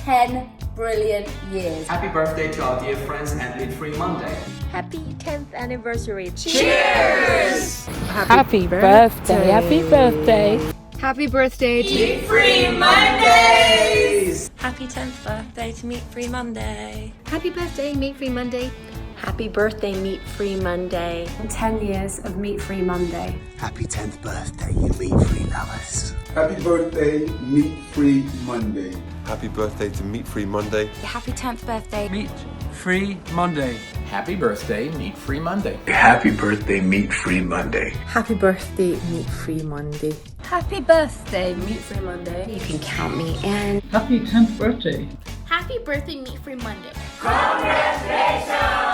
10 brilliant years. Happy birthday to our dear friends at Meat Free Monday. Happy 10th anniversary. Cheers! Happy birthday. Happy birthday. Happy birthday to Meat Free Mondays! Happy 10th birthday to Meat Free Monday. Happy birthday, Meat Free Monday. Happy birthday, Meat Free Monday. 10 years of Meat Free Monday. Happy 10th birthday, you meat-free lovers. Happy birthday, Meat Free Monday. Happy birthday to Meat Free Monday. Happy 10th birthday. Meat Free Monday. Happy birthday, Meat Free Monday. Happy birthday, Meat Free Monday. Happy birthday, Meat Free Monday. Happy birthday, Meat Free Monday. You can count me in. Happy 10th birthday. Happy birthday, Meat Free Monday. Congratulations!